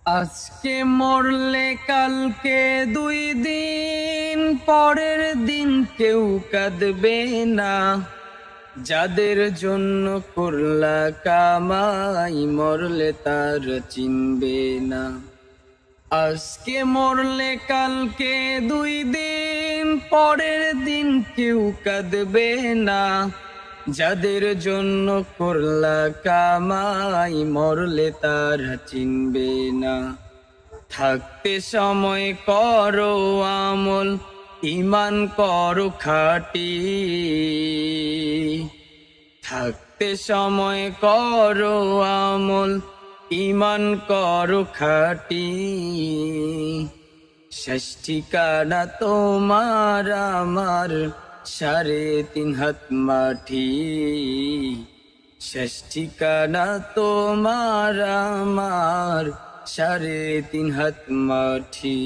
আজকে মরলে কালকে 2 দিন পরের দিন কেউ কাঁদবে না। যাদের জন্য করলা কামাই মরলে তার চিনবে না। আজকে মরলে কালকে 2 দিন পরের দিন কেউ কাঁদবে না। যাদের জন্য করলা কামাই মরলে তারা চিনবে না। থাকতে সময় করো আমল, ঈমান করো খাঁটি। থাকতে সময় করো আমল, ঈমান করো খাঁটি। শেষ ঠিকানা তোমার আমার 3.5 হাত মাটি। শেষ ঠিকানা তোমার আমার 3.5 হাত মাটি।